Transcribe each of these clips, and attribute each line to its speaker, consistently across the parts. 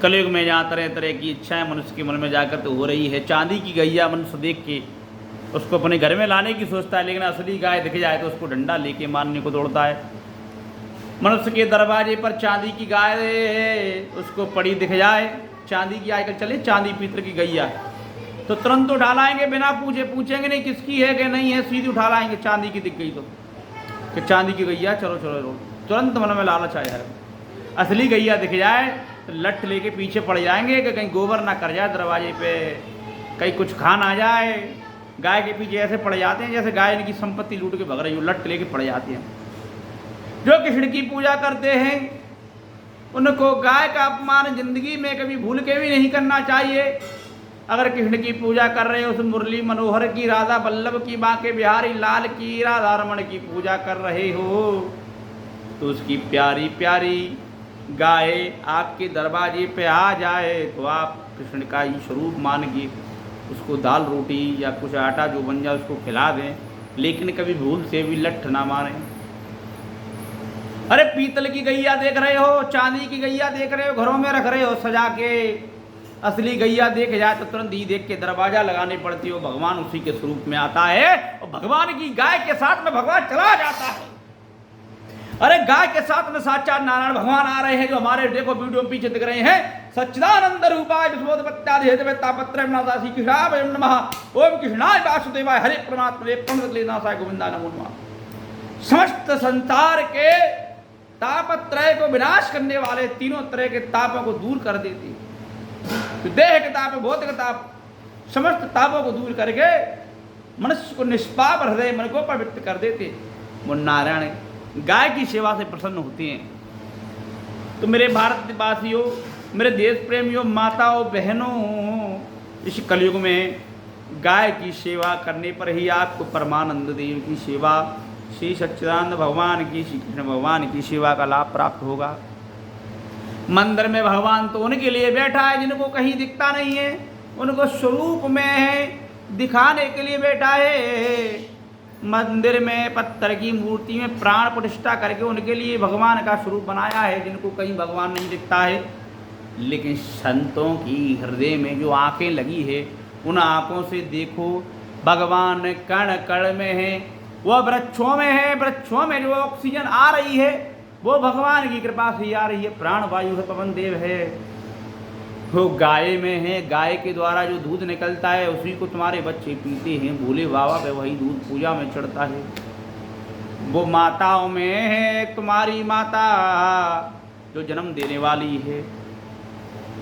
Speaker 1: कलयुग में जहाँ तरह तरह की इच्छाएं मनुष्य के मन में जाकर तो हो रही है। चांदी की गैया मनुष्य देख के उसको अपने घर में लाने की सोचता है, लेकिन असली गाय दिख जाए तो उसको डंडा लेके मारने को दौड़ता है। मनुष्य के दरवाजे पर चांदी की गाय उसको पड़ी दिख जाए, चांदी की आजकल चले चांदी पीतल की गैया, तो तुरंत उठा लाएंगे बिना पूछेंगे नहीं किसकी है कि नहीं है, सीधी उठा लाएंगे। चांदी की दिख गई तो कि चांदी की गैया, चलो चलो, तुरंत मन में लालच आया है। असली गैया दिख जाए तो लठ लेके पीछे पड़ जाएंगे कि कहीं गोबर ना कर जाए दरवाजे पे, कहीं कुछ खा ना जाए। गाय के पीछे ऐसे पड़ जाते हैं जैसे गाय इनकी संपत्ति लूट के भग रही हो, लठ लेके पड़ जाते हैं। जो कृष्ण की पूजा करते हैं उनको गाय का अपमान जिंदगी में कभी भूल के भी नहीं करना चाहिए। अगर कृष्ण की पूजा कर रहे हो, उस मुरली मनोहर की, राधा वल्लभ की, बांके बिहारी लाल की, राधा रमण की पूजा कर रहे हो, तो उसकी प्यारी प्यारी गाय आपके दरवाजे पे आ जाए तो आप कृष्ण का ही स्वरूप मान के उसको दाल रोटी या कुछ आटा जो बन जाए उसको खिला दें, लेकिन कभी भूल से भी लठ ना मारें। अरे पीतल की गैया देख रहे हो, चांदी की गैया देख रहे हो, घरों में रख रहे हो सजा के, असली गैया देख जाए तो तुरंत ही देख के दरवाजा लगाने पड़ती हो, भगवान उसी के स्वरूप में आता है और भगवान की गाय के साथ में भगवान चला जाता है। अरे गाय के साथ में साक्षात नारायण भगवान आ रहे हैं, जो हमारे देखो वीडियो में पीछे दिख रहे हैं। सच्चिदानंद रूपाय विश्वोत्पत्त्यादि हेतुवेत्तापत्रय नाथासी कृष्णाय नमः, ओम कृष्णाय वासुदेवाय हरे परमात्मने प्रणतक्लेशनाशाय गोविंदाय नमो नमः। समस्त संसार के तापत्रय को विनाश करने वाले, तीनों तरह के तापों को दूर कर देती, तो देह के ताप, भौतिक ताप, समस्त तापों को दूर करके मनुष्य को निष्पाप हृदय मन को पवित्र कर देते। वो नारायण गाय की सेवा से प्रसन्न होते हैं। तो मेरे भारतवासियों, मेरे देश प्रेमियों, माताओं, बहनों, इस कलयुग में गाय की सेवा करने पर ही आपको परमानंद देव की सेवा, श्री सच्चिदानंद भगवान की, श्री कृष्ण भगवान की सेवा का लाभ प्राप्त होगा। मंदिर में भगवान तो उनके लिए बैठा है जिनको कहीं दिखता नहीं है, उनको स्वरूप में दिखाने के लिए बैठा है। मंदिर में पत्थर की मूर्ति में प्राण प्रतिष्ठा करके उनके लिए भगवान का स्वरूप बनाया है जिनको कहीं भगवान नहीं दिखता है। लेकिन संतों की हृदय में जो आंखें लगी है, उन आंखों से देखो भगवान कण कण में है, वह वृक्षों में है, वृक्षों में जो ऑक्सीजन आ रही है वो भगवान की कृपा से आ रही है, प्राण वायु है, पवन देव है। वो गाय में है, गाय के द्वारा जो दूध निकलता है उसी को तुम्हारे बच्चे पीते हैं, भोले बाबा पे वही दूध पूजा में चढ़ता है। वो माताओं में है, तुम्हारी माता जो जन्म देने वाली है,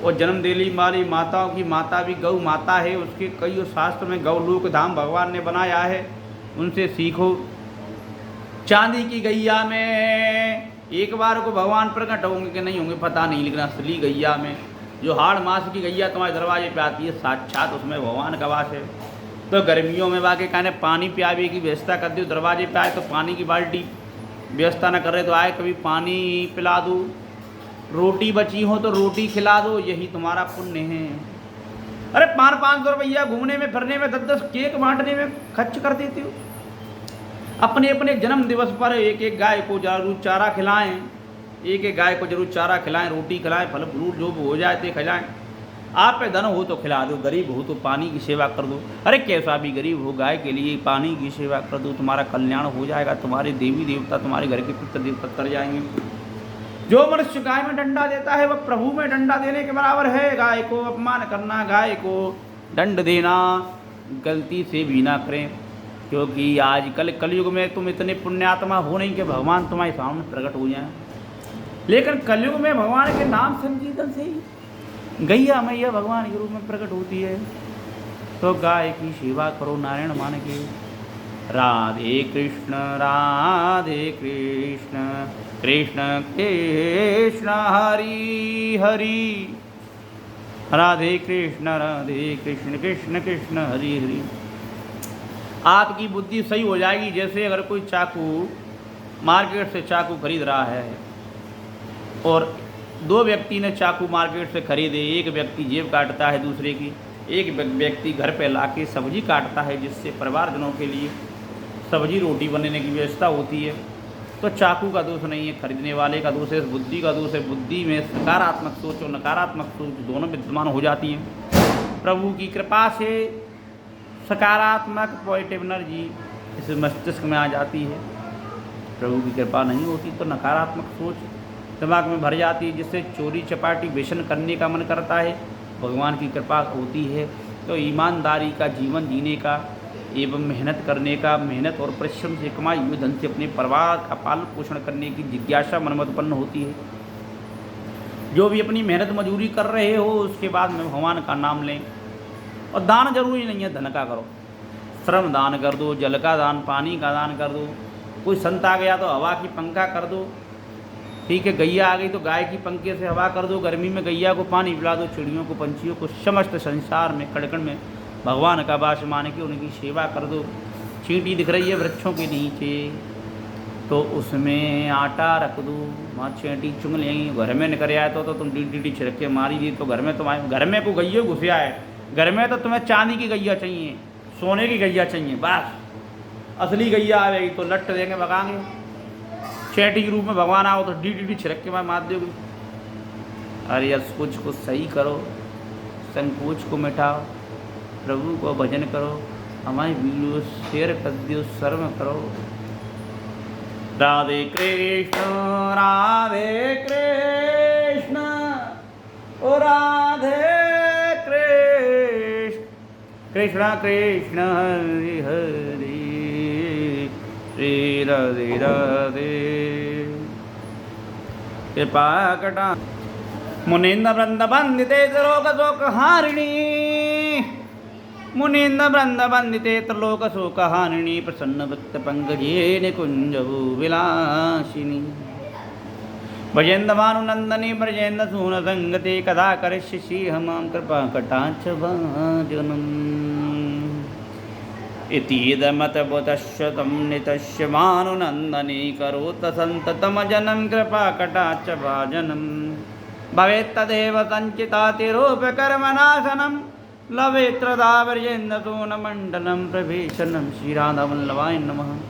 Speaker 1: वो जन्म देने वाली माताओं की माता भी गौ माता है। उसके कई शास्त्र में गौलोक धाम भगवान ने बनाया है, उनसे सीखो। चांदी की गैया में एक बार को भगवान प्रकट होंगे कि नहीं होंगे पता नहीं, लेकिन असली गैया में जो हाड़ मास की गैया तुम्हारे दरवाजे पे आती है, साक्षात उसमें भगवान का वास है। तो गर्मियों में वाकई कहने पानी पियावे की व्यवस्था कर दो, दरवाजे पे आए तो पानी की बाल्टी व्यवस्था न कर रहे तो आए कभी पानी पिला दो, रोटी बची हो तो रोटी खिला दो, यही तुम्हारा पुण्य है। अरे 500 रुपया घूमने में फिरने में 10 केक बांटने में खर्च कर देते हो। अपने अपने जन्म दिवस पर एक एक गाय को जरूर चारा खिलाएं, एक एक गाय को जरूर चारा खिलाएं, रोटी खिलाएं, फल फ्रूट जो हो जाए तो खिलाएं। आप पे धन हो तो खिला दो, गरीब हो तो पानी की सेवा कर दो। अरे कैसा भी गरीब हो, गाय के लिए पानी की सेवा कर दो, तुम्हारा कल्याण हो जाएगा। तुम्हारे देवी देवता तुम्हारे घर के पितृ देवता कर जाएंगे। जो मनुष्य गाय में डंडा देता है वह प्रभु में डंडा देने के बराबर है। गाय को अपमान करना, गाय को दंड देना गलती से भी ना करें, क्योंकि आजकल कलयुग में तुम इतने पुण्यात्मा हो नहीं कि भगवान तुम्हारे सामने प्रकट हो जाए। लेकिन कलयुग में भगवान के नाम संकीर्तन से ही गैया मैया भगवान के रूप में प्रकट होती है। तो गाय की सेवा करो नारायण मान के। राधे कृष्ण कृष्ण कृष्ण हरि हरि, राधे कृष्ण कृष्ण कृष्ण हरि हरि। आपकी बुद्धि सही हो जाएगी। जैसे अगर कोई चाकू मार्केट से चाकू खरीद रहा है और 2 व्यक्ति ने चाकू मार्केट से खरीदे, एक व्यक्ति जेब काटता है दूसरे की, एक व्यक्ति घर पे लाके सब्जी काटता है जिससे परिवारजनों के लिए सब्जी रोटी बनने की व्यवस्था होती है। तो चाकू का दोष नहीं है, खरीदने वाले का दोष है, बुद्धि का दोष है। बुद्धि में सकारात्मक सोच और नकारात्मक सोच दोनों विद्यमान हो जाती हैं। प्रभु की कृपा से सकारात्मक पॉजिटिव एनर्जी इस मस्तिष्क में आ जाती है। प्रभु की कृपा नहीं होती तो नकारात्मक सोच दिमाग में भर जाती है, जिससे चोरी चपाटी व्यसन करने का मन करता है। भगवान की कृपा होती है तो ईमानदारी का जीवन जीने का एवं मेहनत करने का, मेहनत और परिश्रम से कमाई हुए धन से अपने परिवार का पालन पोषण करने की जिज्ञासा मन में उत्पन्न होती है। जो भी अपनी मेहनत मजूरी कर रहे हो उसके बाद में भगवान का नाम लें। और दान जरूरी नहीं है धन का करो, श्रम दान कर दो, जल का दान, पानी का दान कर दो। कोई संत आ गया तो हवा की पंखा कर दो, ठीक है। गैया आ गई तो गाय की पंखे से हवा कर दो, गर्मी में गैया को पानी पिला दो, चिड़ियों को, पंछियों को, समस्त संसार में कड़कड़ में भगवान का वास मान के उनकी सेवा कर दो। चींटी दिख रही है वृक्षों के नीचे तो उसमें आटा रख दो, वहाँ चींटी चुंग लेंगी। घर में निकल आए तो तुम डी छिड़क के मारी दी तो घर में तुम्हारे घर में को गैया घुसे आए, घर में तो तुम्हें चांदी की गैया चाहिए, सोने की गैया चाहिए, बस। असली गैया आएगी तो लट देंगे, भगाएंगे। चैटी के रूप में भगवान आओ तो डी छिड़क के मार दोगे। अरे यार सोच को सही करो, संकोच को मिटाओ, प्रभु को भजन करो, हमारी वीडियो शेयर कर दियो, सर्व करो। राधे कृष्ण ओ राधे कृष्ण, कृष्ण कृष्ण हरे हरे, श्री राधे राधे। कृपा कटा मुनीन्द्र वृंद वंदिते त्रिलोक शोक हारिणी, मुनीन्द्र वृंद वंदिते त्रिलोक शोक हारिणी, प्रसन्न भक्त पंकजे निकुंज विलासिनी। भजेन्द्र भानुनंदनी ब्रजेन्द्र सून संगते, कदा करिष्यसि हमां कृपा कटाक्ष भाजनम्। इतीदमतबुतस्य तं नितस्य भानुनन्दनी, करोत सन्ततं जनं कृपा कटाक्ष भाजनम्। भवेत्तदेव सञ्चितातिरूपकर्मनाशनं, लवेत्रदा ब्रजेन्द्र सूनमण्डलं प्रभीषणं। श्रीराधावल्लभाय नमः।